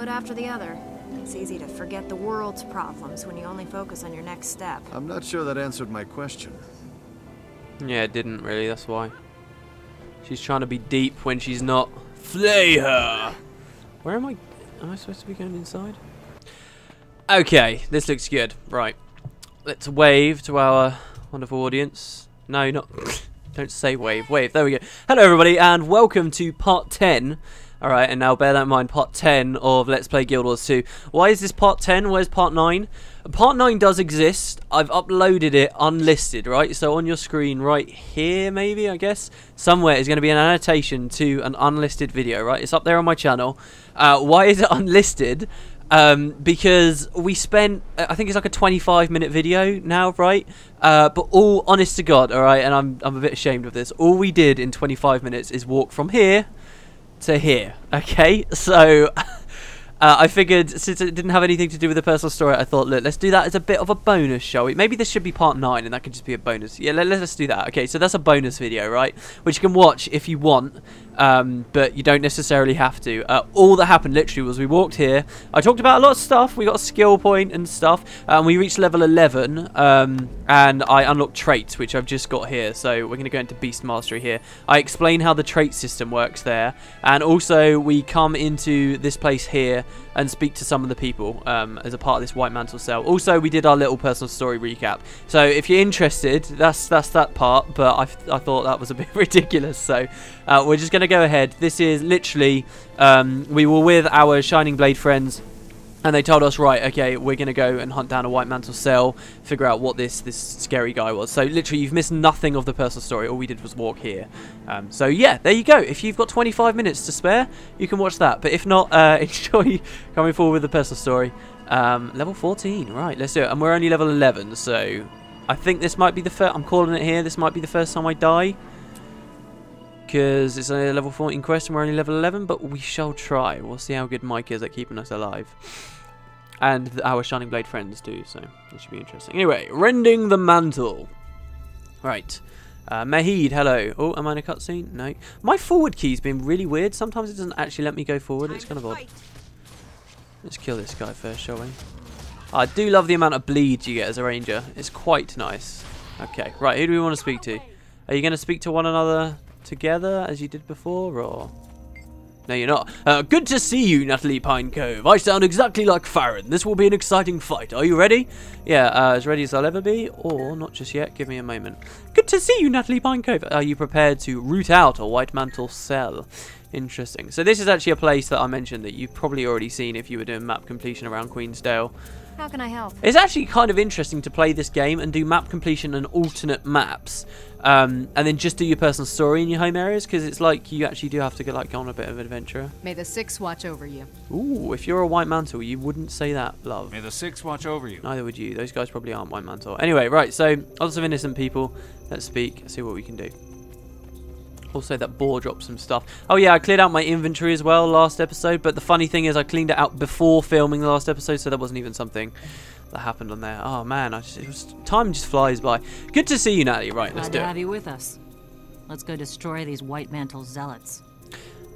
foot after the other. It's easy to forget the world's problems when you only focus on your next step. I'm not sure that answered my question. Yeah, it didn't really, that's why. She's trying to be deep when she's not. Flay her! Where am I? Am I supposed to be going inside? Okay, this looks good. Right. Let's wave to our wonderful audience. No, not... Don't say wave. Wave. There we go. Hello, everybody, and welcome to part 10. Alright, and now bear that in mind, part 10 of Let's Play Guild Wars 2. Why is this part 10? Where's part 9? Part 9 does exist. I've uploaded it unlisted, right? So on your screen right here, maybe, I guess, somewhere is going to be an annotation to an unlisted video, right? It's up there on my channel. Why is it unlisted? Because we spent, I think it's like a 25-minute video now, right? But all honest to God, alright, and I'm a bit ashamed of this, all we did in 25 minutes is walk from here to here, okay? So I figured, since it didn't have anything to do with the personal story, I thought, look, let's do that as a bit of a bonus, shall we? Maybe this should be part 9 and that could just be a bonus. Yeah, let's do that. Okay, so that's a bonus video, right? Which you can watch if you want, but you don't necessarily have to. All that happened literally was we walked here. I talked about a lot of stuff. We got a skill point and stuff. We reached level 11, and I unlocked traits, which I've just got here. So we're going to go into Beast Mastery here. I explain how the trait system works there, and also we come into this place here and speak to some of the people as a part of this White Mantle cell. Also, we did our little personal story recap. So if you're interested, that's that part, but I thought that was a bit ridiculous. So we're just going to go ahead. This is literally, we were with our Shining Blade friends, and they told us, right, okay, we're going to go and hunt down a White Mantle cell, figure out what this scary guy was. So literally, you've missed nothing of the personal story. All we did was walk here. So yeah, there you go. If you've got 25 minutes to spare, you can watch that. But if not, enjoy coming forward with the personal story. Level 14, right, let's do it. And we're only level 11, so I think this might be the first, I'm calling it here, this might be the first time I die. Because it's only a level 14 quest and we're only level 11, but we shall try. We'll see how good Mike is at keeping us alive. And our Shining Blade friends too, so it should be interesting. Anyway, rending the mantle. Right. Mehid, hello. Oh, am I in a cutscene? No. My forward key's been really weird. Sometimes it doesn't actually let me go forward. It's kind of odd. Let's kill this guy first, shall we? I do love the amount of bleed you get as a ranger. It's quite nice. Okay, right, who do we want to speak to? Are you going to speak to one another together as you did before, or...? No, you're not. Good to see you, Natalie Pine Cove. I sound exactly like Farron. This will be an exciting fight. Are you ready? Yeah, as ready as I'll ever be, or not just yet. Give me a moment. Good to see you, Natalie Pine Cove. Are you prepared to root out a White Mantle cell? Interesting. So this is actually a place that I mentioned that you've probably already seen if you were doing map completion around Queensdale. How can I help? It's actually kind of interesting to play this game and do map completion and alternate maps, and then just do your personal story in your home areas, because it's like you actually do have to go on a bit of an adventure. May the Six watch over you. Ooh, if you're a White Mantle, you wouldn't say that, love. May the Six watch over you. Neither would you. Those guys probably aren't White Mantle. Anyway, right, so lots of innocent people. Let's speak, see what we can do. Also, that boar dropped some stuff. Oh yeah, I cleared out my inventory as well last episode, but the funny thing is I cleaned it out before filming the last episode, so that wasn't even something that happened on there. Oh man, time just flies by. Good to see you, Natalie. Right, let's do it. Glad to have you with us. Let's go destroy these White Mantle zealots.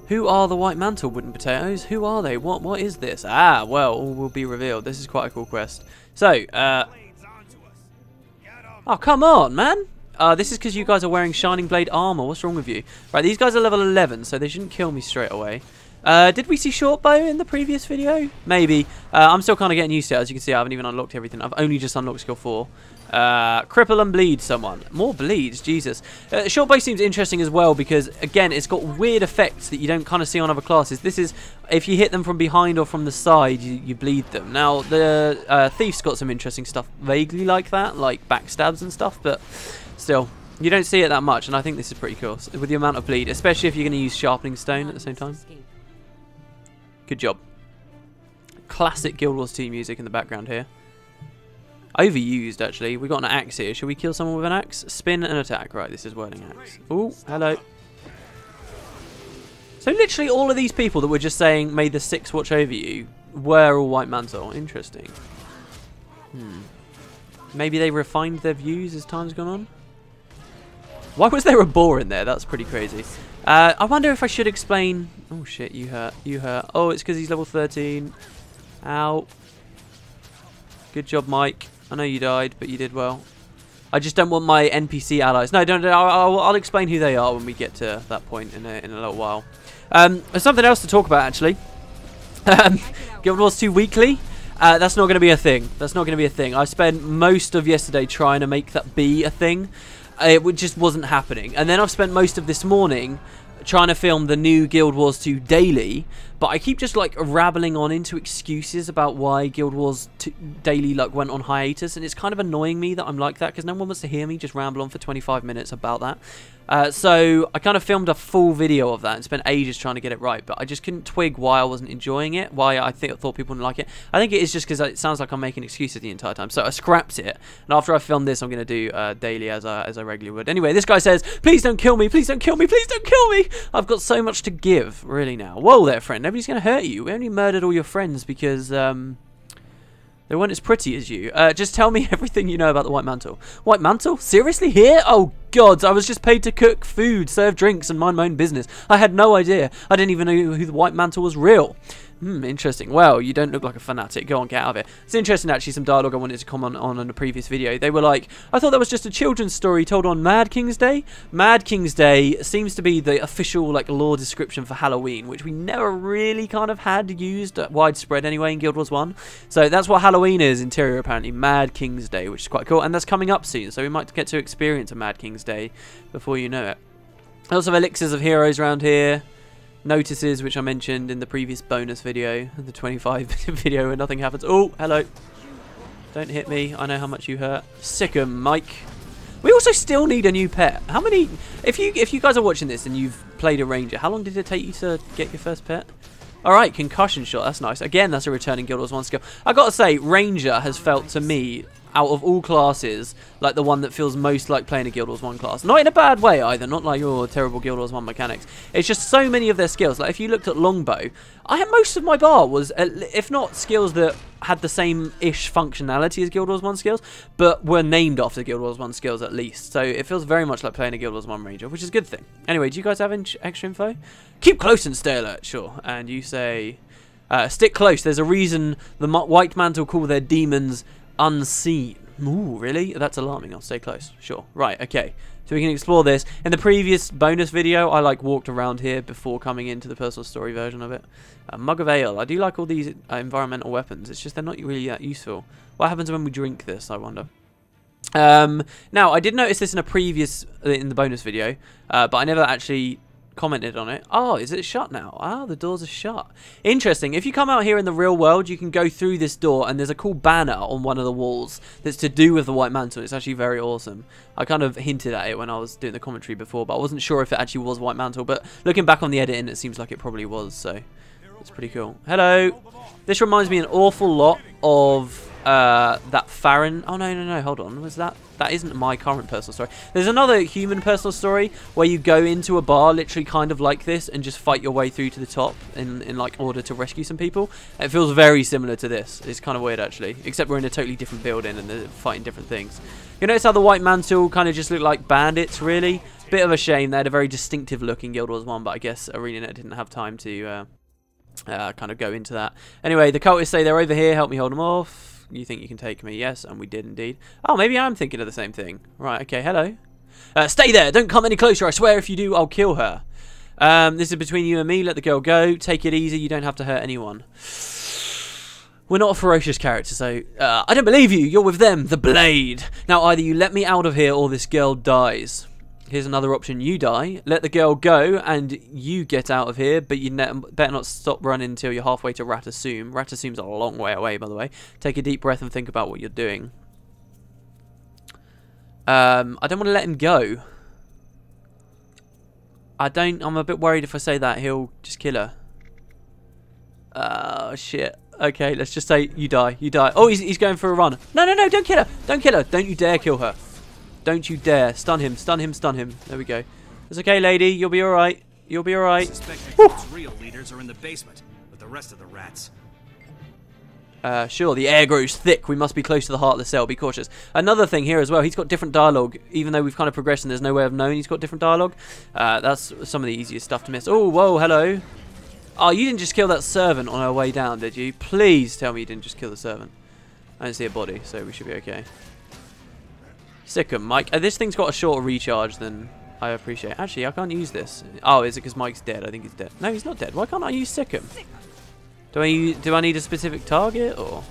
Who are the White Mantle wooden potatoes? Who are they? What is this? Ah, well, all will be revealed. This is quite a cool quest. So, oh, come on, man. This is because you guys are wearing Shining Blade armor. What's wrong with you? Right, these guys are level 11, so they shouldn't kill me straight away. Did we see Shortbow in the previous video? Maybe. I'm still kind of getting used to it. As you can see, I haven't even unlocked everything. I've only just unlocked skill 4. Cripple and bleed someone. More bleeds, Jesus. Shortbow seems interesting as well because, again, it's got weird effects that you don't kind of see on other classes. This is, if you hit them from behind or from the side, you bleed them. Now, the Thief's got some interesting stuff vaguely like that, like backstabs and stuff, but still, you don't see it that much, and I think this is pretty cool with the amount of bleed, especially if you're going to use Sharpening Stone at the same time. Good job. Classic Guild Wars 2 music in the background here. Overused, actually. We got an axe here. Should we kill someone with an axe? Spin and attack. Right, this is wording axe. Ooh, hello. So literally all of these people that were just saying, may the Six watch over you, were all White Mantle. Interesting. Maybe they refined their views as time's gone on? Why was there a boar in there? That's pretty crazy. I wonder if I should explain... Oh shit, you hurt. You hurt. Oh, it's because he's level 13. Ow. Good job, Mike. I know you died, but you did well. I just don't want my NPC allies. No, don't. I'll explain who they are when we get to that point in a little while. There's something else to talk about, actually. Guild Wars 2 Weekly. That's not going to be a thing. That's not going to be a thing. I spent most of yesterday trying to make that be a thing. It just wasn't happening. And then I've spent most of this morning trying to film the new Guild Wars 2 daily, but I keep just like rabbling on into excuses about why Guild Wars 2 daily like went on hiatus, and it's kind of annoying me that I'm like that because no one wants to hear me just ramble on for 25 minutes about that. So I kind of filmed a full video of that and spent ages trying to get it right, but I just couldn't twig why I wasn't enjoying it, why I thought people wouldn't like it. I think it is just because it sounds like I'm making excuses the entire time, so I scrapped it, and after I filmed this I'm going to do daily as I regularly would. Anyway, this guy says, please don't kill me, please don't kill me, please don't kill me! I've got so much to give, really now. Whoa there, friend, nobody's going to hurt you. We only murdered all your friends because, they weren't as pretty as you. Just tell me everything you know about the White Mantle. White Mantle? Seriously? Here? Oh, God. I was just paid to cook food, serve drinks, and mind my own business. I had no idea. I didn't even know who the White Mantle was real. Interesting. Well, you don't look like a fanatic. Go on, get out of it. It's interesting, actually, some dialogue I wanted to comment on in a previous video. They were like, I thought that was just a children's story told on Mad King's Day. Mad King's Day seems to be the official like lore description for Halloween, which we never really kind of had used widespread anyway in Guild Wars 1. So that's what Halloween is, interior apparently. Mad King's Day, which is quite cool. And that's coming up soon, so we might get to experience a Mad King's Day before you know it. Lots of elixirs of heroes around here. Notices, which I mentioned in the previous bonus video, the 25-minute video where nothing happens. Oh, hello. Don't hit me. I know how much you hurt. Sick 'em, Mike. We also still need a new pet. How many... If you guys are watching this and you've played a ranger, how long did it take you to get your first pet? Alright, concussion shot. That's nice. Again, that's a returning Guild Wars 1 skill. I gotta say, ranger has felt to me, out of all classes, like the one that feels most like playing a Guild Wars 1 class. Not in a bad way either, not like your terrible Guild Wars 1 mechanics. It's just so many of their skills. Like if you looked at longbow, I had most of my bar was, if not skills that had the same-ish functionality as Guild Wars 1 skills, but were named after Guild Wars 1 skills at least. So it feels very much like playing a Guild Wars 1 ranger, which is a good thing. Anyway, do you guys have extra info? Keep close and stay alert, sure. And you say, stick close. There's a reason the White Mantle call their demons unseen. Ooh, really? That's alarming. I'll stay close. Sure. Right, okay. So we can explore this. In the previous bonus video, I like walked around here before coming into the personal story version of it. Mug of ale. I do like all these environmental weapons. It's just they're not really that useful. What happens when we drink this, I wonder? Now, I did notice this in a previous, in the bonus video, but I never actually commented on it. Oh, is it shut now? Ah, the doors are shut. Interesting. If you come out here in the real world, you can go through this door, and there's a cool banner on one of the walls that's to do with the White Mantle. It's actually very awesome. I kind of hinted at it when I was doing the commentary before, but I wasn't sure if it actually was White Mantle, but looking back on the editing, it seems like it probably was, so it's pretty cool. Hello. This reminds me an awful lot of that Farron. Oh, no, hold on. Was that isn't my current personal story. There's another human personal story where you go into a bar literally kind of like this and just fight your way through to the top in like order to rescue some people. It feels very similar to this. It's kind of weird actually, except we're in a totally different building and they're fighting different things. You notice how the White Mantle kind of just look like bandits, really? Bit of a shame. They had a very distinctive looking Guild Wars 1, but I guess ArenaNet didn't have time to kind of go into that. Anyway, the cultists say they're over here. Help me hold them off. You think you can take me? Yes, and we did indeed. Oh, maybe I'm thinking of the same thing. Right, okay, hello. Stay there. Don't come any closer. I swear if you do, I'll kill her. This is between you and me. Let the girl go. Take it easy. You don't have to hurt anyone. We're not a ferocious character, so I don't believe you. You're with them, the Blade. Now, either you let me out of here or this girl dies. Here's another option. You die. Let the girl go and you get out of here, but you better not stop running until you're halfway to Ratasum. Ratasum's a long way away, by the way. Take a deep breath and think about what you're doing. I don't want to let him go. I'm a bit worried if I say that, he'll just kill her. Oh, shit. Okay, let's just say you die. You die. Oh, he's going for a run. No, don't kill her. Don't kill her. Don't you dare kill her. Don't you dare. Stun him, stun him, stun him. There we go. It's okay, lady. You'll be alright. You'll be alright. Suspect the group's real leaders are in the basement with the rest of the rats. Sure, the air grows thick. We must be close to the heart of the cell. Be cautious. Another thing here as well, he's got different dialogue. Even though we've kind of progressed and there's no way of knowing he's got different dialogue. That's some of the easiest stuff to miss. Oh, whoa, hello. Oh, you didn't just kill that servant on our way down, did you? Please tell me you didn't just kill the servant. I didn't see a body, so we should be okay. Sick 'em, Mike. This thing's got a shorter recharge than I appreciate. Actually, I can't use this. Oh, is it because Mike's dead? I think he's dead. No, he's not dead. Why can't I use sick 'em? Do I need a specific target or?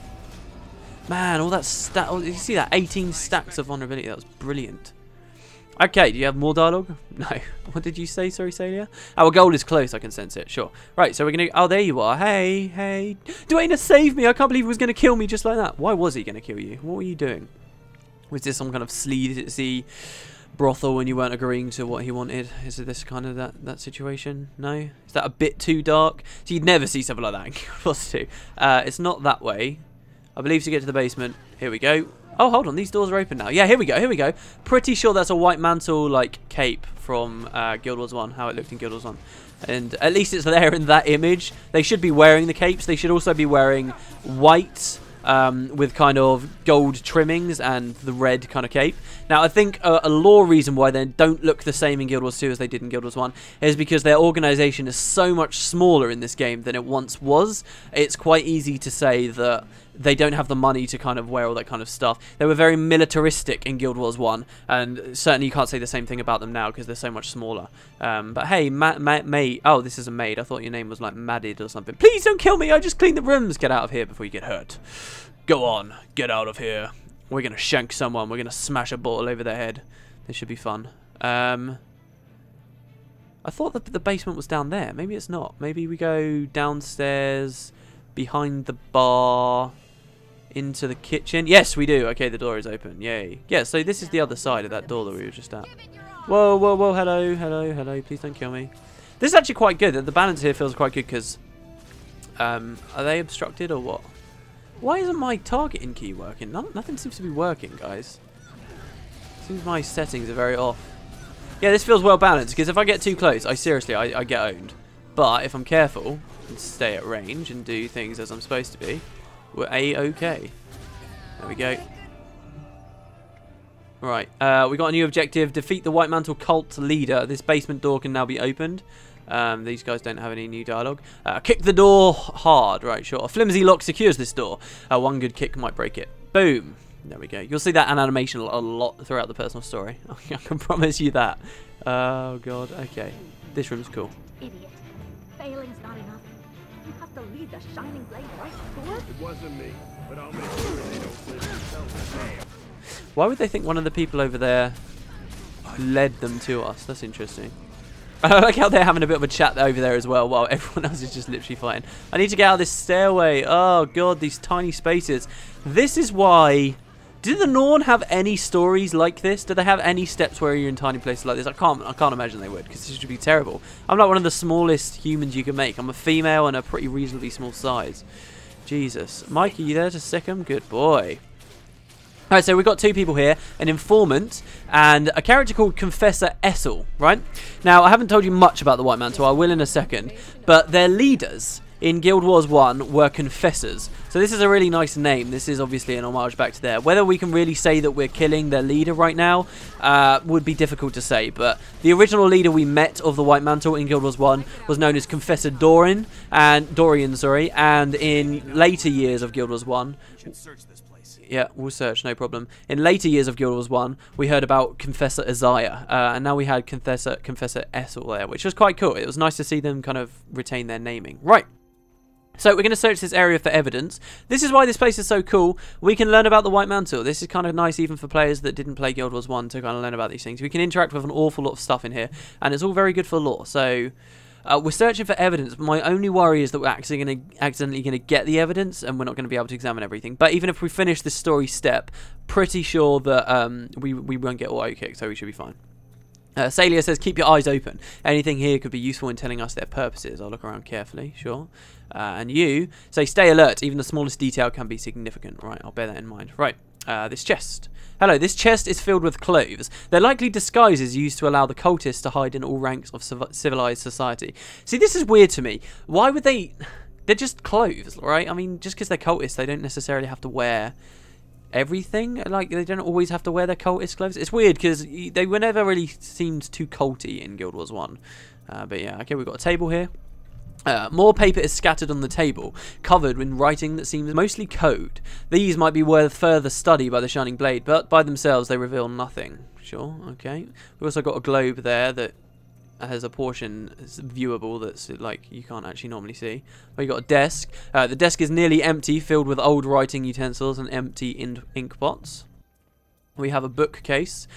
Man, all that stat. You see that 18 stacks of vulnerability? That was brilliant. Okay, do you have more dialogue? No. What did you say? Sorry, Salia. Our goal is close. I can sense it. Sure. Right. So we're gonna. Oh, there you are. Hey, hey. Dwayne, save me! I can't believe he was gonna kill me just like that. Why was he gonna kill you? What were you doing? Was this some kind of sleazy brothel when you weren't agreeing to what he wanted? Is this kind of that situation? No? Is that a bit too dark? So you'd never see something like that in Gw2. It's not that way. I believe to get to the basement. Here we go. Oh, hold on. These doors are open now. Yeah, here we go. Here we go. Pretty sure that's a White Mantle, like, cape from Guild Wars 1. How it looked in Guild Wars 1. And at least it's there in that image. They should be wearing the capes. They should also be wearing white with kind of gold trimmings and the red kind of cape. Now, I think a lore reason why they don't look the same in Guild Wars 2 as they did in Guild Wars 1 is because their organisation is so much smaller in this game than it once was. It's quite easy to say that they don't have the money to kind of wear all that kind of stuff. They were very militaristic in Guild Wars 1, and certainly you can't say the same thing about them now because they're so much smaller. But hey, Mate. Oh, this is a maid. I thought your name was like Mehid or something. Please don't kill me. I just cleaned the rooms. Get out of here before you get hurt. Go on. Get out of here. We're going to shank someone. We're going to smash a bottle over their head. This should be fun. I thought that the basement was down there. Maybe it's not. Maybe we go downstairs, behind the bar, into the kitchen. Yes, we do. Okay, the door is open. Yay. Yeah, so this is the other side of that door that we were just at. Whoa, whoa, whoa. Hello, hello, hello. Please don't kill me. This is actually quite good. The balance here feels quite good because... are they obstructed or what? Why isn't my targeting key working? Nothing seems to be working, guys. Seems my settings are very off. Yeah, this feels well balanced because if I get too close, I get owned. But if I'm careful and stay at range and do things as I'm supposed to be, we're A-okay. There we go. Right, we got a new objective. Defeat the White Mantle cult leader. This basement door can now be opened. These guys don't have any new dialogue. Kick the door hard. Right, sure. A flimsy lock secures this door. One good kick might break it. Boom. There we go. You'll see that animation a lot throughout the personal story. I can promise you that. Oh, God. Okay. This room's cool. Idiot. Failing's not enough. You have to lead the shining blade right forward. It wasn't me, but I'll make sure they don't play themselves. Why would they think one of the people over there led them to us? That's interesting. I like how they're having a bit of a chat over there as well while everyone else is just literally fighting. I need to get out of this stairway. Oh, God, these tiny spaces. This is why... Did the Norn have any stories like this? Do they have any steps where you're in tiny places like this? I can't imagine they would, because this would be terrible. I'm like one of the smallest humans you can make. I'm a female and a pretty reasonably small size. Jesus. Mike, are you there to sick him? Good boy. Alright, so we've got two people here, an informant and a character called Confessor Essel, right? Now, I haven't told you much about the White Mantle, I will in a second, but their leaders in Guild Wars 1 were Confessors. So this is a really nice name. This is obviously an homage back to there. Whether we can really say that we're killing their leader right now would be difficult to say, but the original leader we met of the White Mantle in Guild Wars 1 was known as Confessor Dorian, and in later years of Guild Wars 1... Yeah, we'll search, no problem. In later years of Guild Wars 1, we heard about Confessor Isaiah, and now we had Confessor Essel there, which was quite cool. It was nice to see them kind of retain their naming. Right. So we're going to search this area for evidence. This is why this place is so cool. We can learn about the White Mantle. This is kind of nice even for players that didn't play Guild Wars 1 to kind of learn about these things. We can interact with an awful lot of stuff in here, and it's all very good for lore. So... we're searching for evidence. My only worry is that we're accidentally going to get the evidence and we're not going to be able to examine everything. But even if we finish this story step, pretty sure that we won't get auto kicked, so we should be fine. Salia says, keep your eyes open. Anything here could be useful in telling us their purposes. I'll look around carefully, sure. And you say, stay alert. Even the smallest detail can be significant. Right, I'll bear that in mind. Right, this chest. Hello, this chest is filled with clothes. They're likely disguises used to allow the cultists to hide in all ranks of civilized society. See, this is weird to me. Why would they... they're just clothes, right? I mean, just because they're cultists, they don't necessarily have to wear everything. Like, they don't always have to wear their cultist clothes. It's weird because they were never really seemed too culty in Guild Wars 1. But yeah, okay, we've got a table here. More paper is scattered on the table, covered in writing that seems mostly code. These might be worth further study by the Shining Blade, but by themselves they reveal nothing. Sure, okay. We've also got a globe there that has a portion that's viewable that's like you can't actually normally see. But you got a desk. The desk is nearly empty, filled with old writing utensils and empty ink pots. We have a bookcase.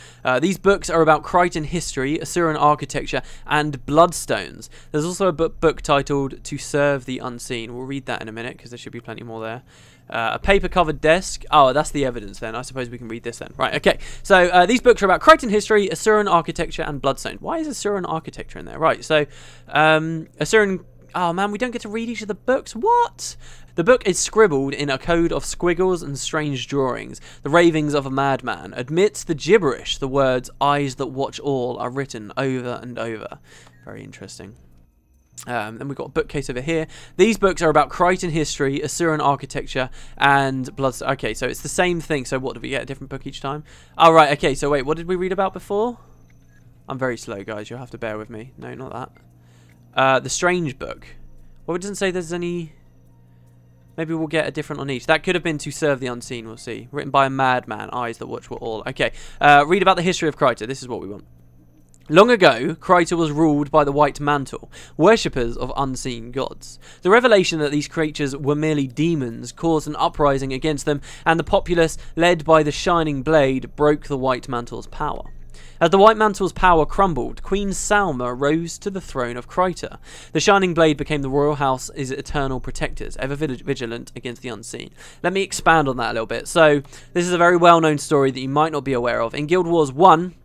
These books are about Krytan history, Asuran architecture, and bloodstones. There's also a book titled To Serve the Unseen. We'll read that in a minute because there should be plenty more there. A paper-covered desk. Oh, that's the evidence then. I suppose we can read this then. Right, okay. So these books are about Krytan history, Asuran architecture, and bloodstone. Why is Asuran architecture in there? Right, so Asuran... Oh man, we don't get to read each of the books. What? The book is scribbled in a code of squiggles and strange drawings. The ravings of a madman. Amidst the gibberish, the words "eyes that watch all" are written over and over. Very interesting. Then we've got a bookcase over here. These books are about Krytan history, Asuran architecture, and blood. Okay, so it's the same thing. So what, do we get a different book each time? Oh, right, okay, so wait, what did we read about before? I'm very slow, guys. You'll have to bear with me. No, not that. The strange book. Well, it doesn't say there's any... Maybe we'll get a different on each. That could have been To Serve the Unseen, we'll see. Written by a madman, eyes that watch all. Okay, read about the history of Kryta. This is what we want. Long ago, Kryta was ruled by the White Mantle, worshippers of unseen gods. The revelation that these creatures were merely demons caused an uprising against them, and the populace, led by the Shining Blade, broke the White Mantle's power. As the White Mantle's power crumbled, Queen Salma rose to the throne of Kryta. The Shining Blade became the royal house's eternal protectors, ever vigilant against the unseen. Let me expand on that a little bit. So, this is a very well-known story that you might not be aware of. In Guild Wars 1,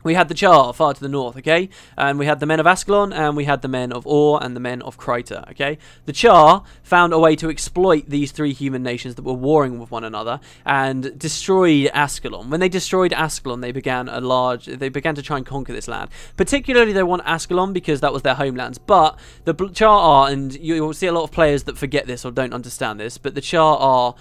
we had the Char far to the north, okay? And we had the men of Ascalon, and we had the men of Or, and the men of Kryta, okay? The Char found a way to exploit these three human nations that were warring with one another, and destroyed Ascalon. When they destroyed Ascalon, they began to try and conquer this land. Particularly, they want Ascalon because that was their homelands. But the Char are, and you'll see a lot of players that forget this or don't understand this, but the Char are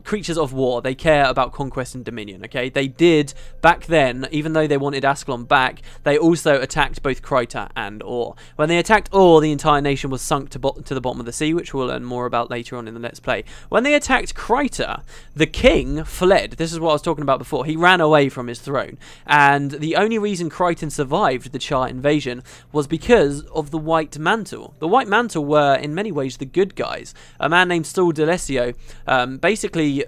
creatures of war. They care about conquest and dominion, okay? They did, back then, even though they wanted Ascalon back, they also attacked both Kryta and Or. When they attacked Or, the entire nation was sunk to the bottom of the sea, which we'll learn more about later on in the Let's Play. When they attacked Kryta, the king fled. This is what I was talking about before. He ran away from his throne. And the only reason Krytan survived the Char invasion was because of the White Mantle. The White Mantle were, in many ways, the good guys. A man named Saul D'Alessio basically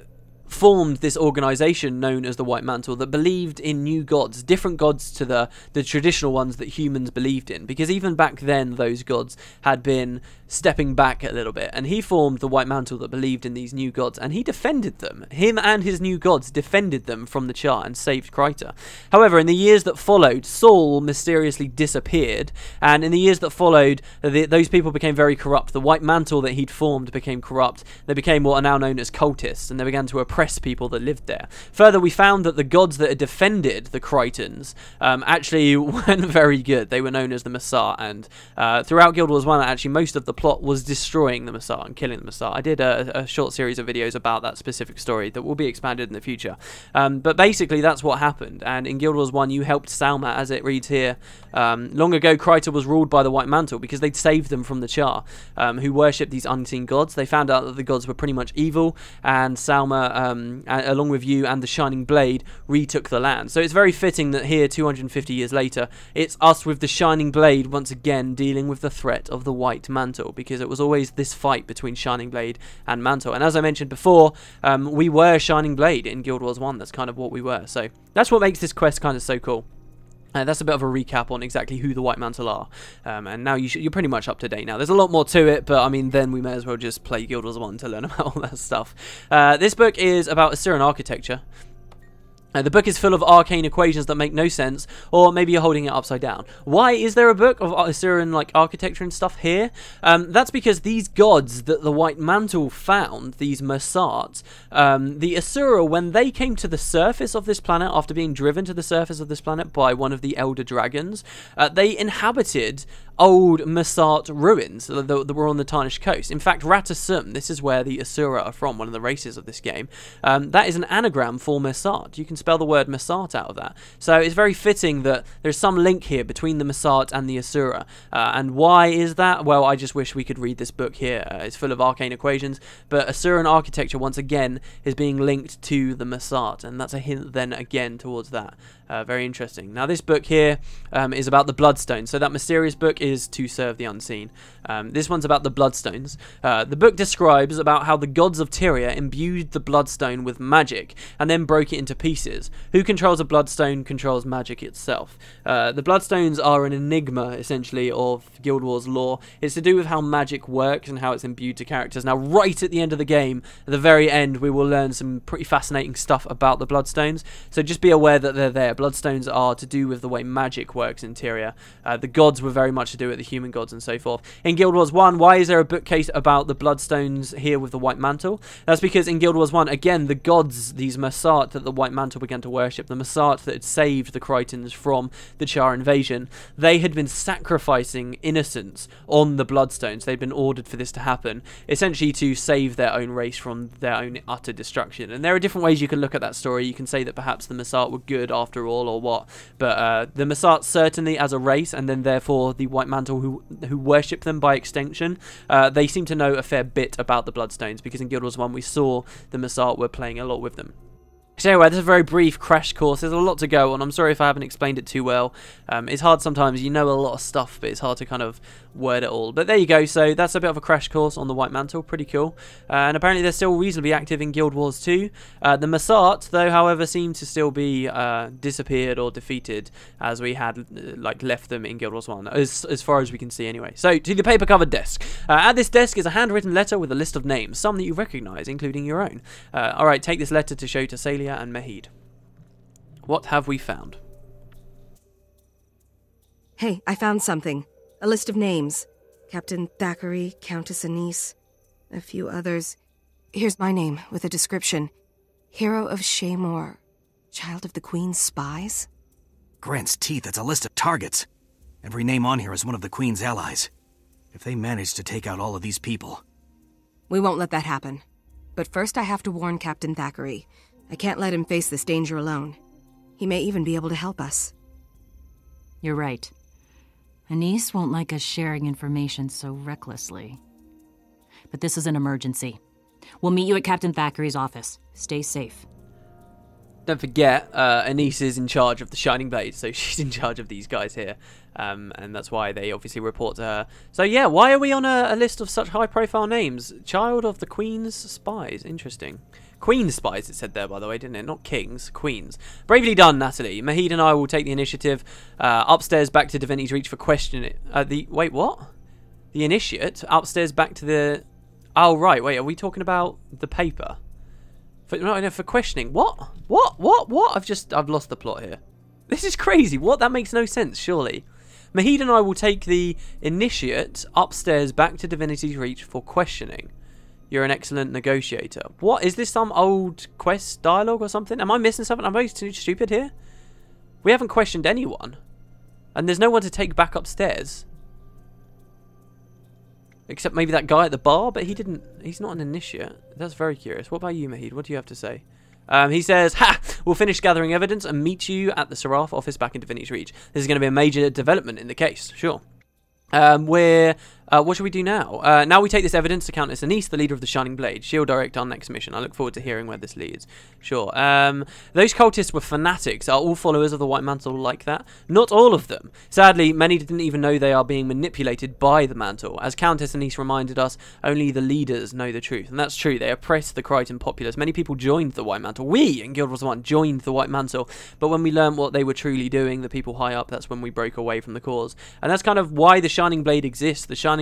formed this organization known as the White Mantle that believed in new gods, different gods to the traditional ones that humans believed in, because even back then those gods had been stepping back a little bit, and he formed the White Mantle that believed in these new gods, and he defended them. Him and his new gods defended them from the Char and saved Kryta. However, in the years that followed, Saul mysteriously disappeared, and in the years that followed, those people became very corrupt. The White Mantle that he'd formed became corrupt. They became what are now known as cultists, and they began to oppress people that lived there. Further, we found that the gods that had defended the Krytans actually weren't very good. They were known as the Massar, and throughout Guild Wars 1, actually most of the plot was destroying the Massar and killing the Massar. I did a short series of videos about that specific story that will be expanded in the future. But basically, that's what happened, and in Guild Wars 1, you helped Salma, as it reads here. Long ago, Kryta was ruled by the White Mantle because they'd saved them from the Char, who worshipped these unseen gods. They found out that the gods were pretty much evil, and Salma, along with you and the Shining Blade, retook the land. So it's very fitting that here, 250 years later, it's us with the Shining Blade once again dealing with the threat of the White Mantle, because it was always this fight between Shining Blade and Mantle. And as I mentioned before, we were Shining Blade in Guild Wars 1. That's kind of what we were. So that's what makes this quest kind of so cool. That's a bit of a recap on exactly who the White Mantle are, and now you're pretty much up to date now. There's a lot more to it, but I mean, then we may as well just play Guild Wars 1 to learn about all that stuff. This book is about Asuran architecture. The book is full of arcane equations that make no sense, or maybe you're holding it upside down. Why is there a book of Asuran like architecture and stuff here? That's because these gods that the White Mantle found, these Masat, the Asura, when they came to the surface of this planet after being driven to the surface of this planet by one of the Elder Dragons, they inhabited old Masat ruins that were on the Tarnished coast. In fact, Ratasum, this is where the Asura are from, one of the races of this game. That is an anagram for Masat. You can spell the word Masat out of that. So it's very fitting that there's some link here between the Masat and the Asura. And why is that? Well, I just wish we could read this book here. It's full of arcane equations, but Asuran architecture, once again, is being linked to the Masat, and that's a hint then again towards that. Very interesting. Now, this book here is about the Bloodstones. So that mysterious book is To Serve the Unseen. This one's about the Bloodstones. The book describes about how the gods of Tyria imbued the Bloodstone with magic and then broke it into pieces. Who controls a Bloodstone controls magic itself. The Bloodstones are an enigma, essentially, of Guild Wars lore. It's to do with how magic works and how it's imbued to characters. Now, right at the end of the game, at the very end, we will learn some pretty fascinating stuff about the Bloodstones. So just be aware that they're there. Bloodstones are to do with the way magic works in Tyria. The gods were very much to do with the human gods and so forth. In Guild Wars 1, why is there a bookcase about the Bloodstones here with the White Mantle? That's because in Guild Wars 1, again, the gods, these Masat that the White Mantle began to worship, the Masat that had saved the Krytans from the Char invasion, they had been sacrificing innocents on the Bloodstones. They'd been ordered for this to happen, essentially to save their own race from their own utter destruction. And there are different ways you can look at that story. You can say that perhaps the Masat were good after all, or what, but the Masat certainly as a race, and then therefore the White Mantle who worship them by extension, they seem to know a fair bit about the Bloodstones, because in Guild Wars 1 we saw the Masat were playing a lot with them. So anyway, this is a very brief crash course. There's a lot to go on. I'm sorry if I haven't explained it too well. It's hard sometimes. You know a lot of stuff, but it's hard to kind of word it all. But there you go. So that's a bit of a crash course on the White Mantle. Pretty cool. And apparently they're still reasonably active in Guild Wars 2. The Masat, though, however, seem to still be disappeared or defeated as we had left them in Guild Wars 1, as far as we can see anyway. So to the paper-covered desk. At this desk is a handwritten letter with a list of names, some that you recognise, including your own. Alright, take this letter to show to Salia and Mehid. What have we found? Hey, I found something. A list of names. Captain Thackeray, Countess Anise, a few others. Here's my name, with a description. Hero of Shaymore. Child of the Queen's spies? Grant's teeth, it's a list of targets. Every name on here is one of the Queen's allies. If they manage to take out all of these people... We won't let that happen. But first I have to warn Captain Thackeray. I can't let him face this danger alone. He may even be able to help us. You're right. Anise won't like us sharing information so recklessly. But this is an emergency. We'll meet you at Captain Thackeray's office. Stay safe. Don't forget, Anise is in charge of the Shining Blade, so she's in charge of these guys here. And that's why they obviously report to her. So yeah, why are we on a list of such high-profile names? Child of the Queen's spies. Interesting. Queen's spies, it said there, by the way, didn't it? Not kings, queens. Bravely done, Natalie. Mehid and I will take the initiative upstairs back to Divinity's Reach for questioning. Wait, what? The initiate upstairs back to the... Oh, right. Wait, are we talking about the paper? For questioning. What? I've lost the plot here. This is crazy. What? That makes no sense, surely. Mehid and I will take the initiate upstairs back to Divinity's Reach for questioning. You're an excellent negotiator. What? Is this some old quest dialogue or something? Am I missing something? Am I too stupid here? We haven't questioned anyone. And there's no one to take back upstairs. Except maybe that guy at the bar, but he's not an initiate. That's very curious. What about you, Mehid? What do you have to say? He says, "Ha! We'll finish gathering evidence and meet you at the Seraph office back in Divinity's Reach. This is going to be a major development in the case. Sure. What should we do now? Now we take this evidence to Countess Anise, the leader of the Shining Blade. She'll direct our next mission. I look forward to hearing where this leads. Sure. Those cultists were fanatics. Are all followers of the White Mantle like that? Not all of them. Sadly, many didn't even know they are being manipulated by the Mantle. As Countess Anise reminded us, only the leaders know the truth. And that's true. They oppressed the Krytan populace. Many people joined the White Mantle. We, in Guild Wars 1, joined the White Mantle. But when we learned what they were truly doing, the people high up, that's when we broke away from the cause. And that's kind of why the Shining Blade exists. The Shining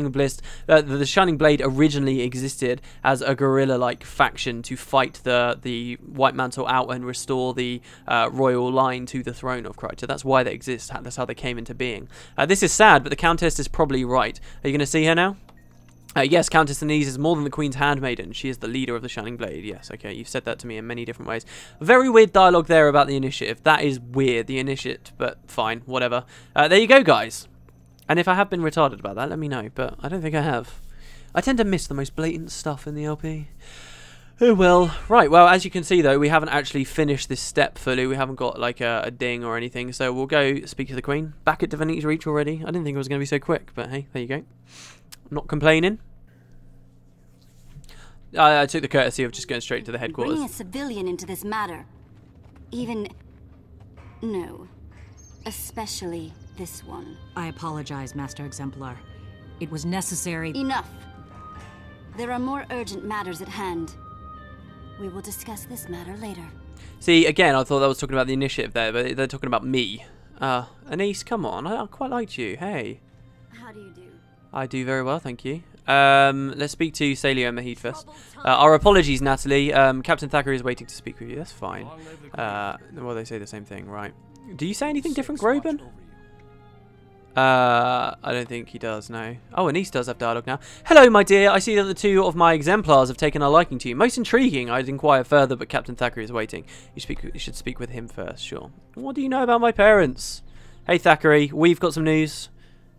Shining Blade originally existed as a guerrilla-like faction to fight the White Mantle out and restore the royal line to the throne of Kryta. That's why they exist. That's how they came into being. This is sad, but the Countess is probably right. Are you going to see her now? Yes, Countess Anise is more than the Queen's handmaiden. She is the leader of the Shining Blade. Yes, okay, you've said that to me in many different ways. Very weird dialogue there about the initiative. That is weird, the initiative, but fine, whatever. There you go, guys. And if I have been retarded about that, let me know, but I don't think I have. I tend to miss the most blatant stuff in the LP. Oh well. Right, well, as you can see, though, we haven't actually finished this step fully. We haven't got, like, a ding or anything, so we'll go speak to the Queen. Back at Divinity's Reach already. I didn't think it was going to be so quick, but hey, there you go. Not complaining. I took the courtesy of just going straight to the headquarters. Bringing a civilian into this matter. No. Especially this one. I apologize, Master Exemplar. It was necessary. Enough. There are more urgent matters at hand. We will discuss this matter later. See, again, I thought that was talking about the initiative there, but they're talking about me. Anise, come on. I quite liked you. Hey. How do you do? I do very well, thank you. Let's speak to Salio and Mehid first. Our apologies, Natalie. Captain Thackeray is waiting to speak with you. That's fine. Well, they say the same thing, right? Do you say anything different, Groban? I don't think he does, no. Oh, Anise does have dialogue now. Hello, my dear. I see that the two of my exemplars have taken a liking to you. Most intriguing. I'd inquire further, but Captain Thackeray is waiting. You should speak with him first, sure. What do you know about my parents? Hey, Thackeray. We've got some news.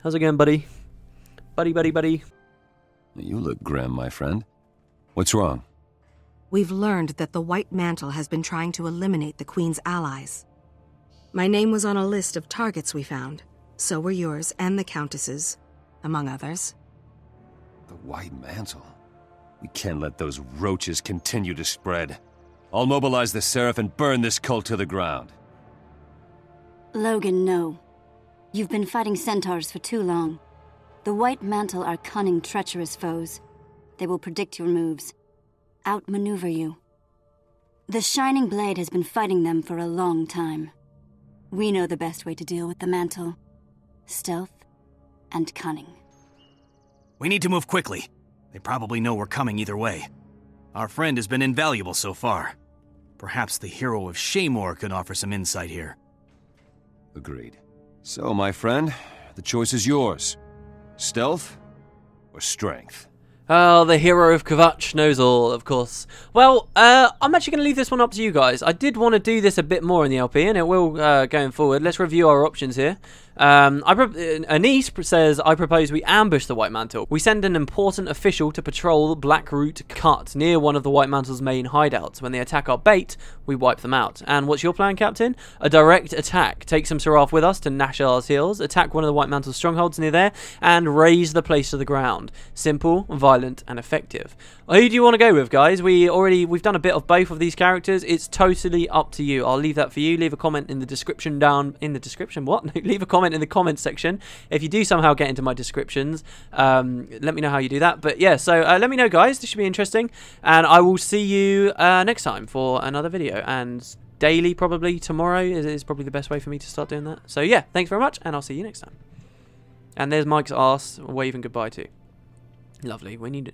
How's it going, buddy? Buddy. You look grim, my friend. What's wrong? We've learned that the White Mantle has been trying to eliminate the Queen's allies. My name was on a list of targets we found. So were yours and the Countess's, among others. The White Mantle? We can't let those roaches continue to spread. I'll mobilize the Seraph and burn this cult to the ground. Logan, no. You've been fighting centaurs for too long. The White Mantle are cunning, treacherous foes. They will predict your moves, outmaneuver you. The Shining Blade has been fighting them for a long time. We know the best way to deal with the Mantle. Stealth and cunning. We need to move quickly. They probably know we're coming either way. Our friend has been invaluable so far. Perhaps the hero of Shaymore can offer some insight here. Agreed. So, my friend, the choice is yours. Stealth or strength? Oh, the hero of Gw2 knows all, of course. Well, I'm actually going to leave this one up to you guys. I did want to do this a bit more in the LP, and it will going forward. Let's review our options here. Anise says, I propose we ambush the White Mantle. We send an important official to patrol Blackroot Cut near one of the White Mantle's main hideouts. When they attack our bait, we wipe them out. And what's your plan, Captain? A direct attack. Take some Seraph with us to Nashar's heels, attack one of the White Mantle's strongholds near there, and raise the place to the ground. Simple, violent, and effective. Who do you want to go with, guys? We've done a bit of both of these characters. It's totally up to you. I'll leave that for you. Leave a comment in the description what? Leave a comment in the comments section if you do somehow get into my descriptions. Let me know how you do that. But yeah, so let me know, guys. This should be interesting, and I will see you next time for another video. And daily, probably tomorrow is probably the best way for me to start doing that. So yeah, thanks very much, and I'll see you next time. And there's Mike's arse waving goodbye too. Lovely. We need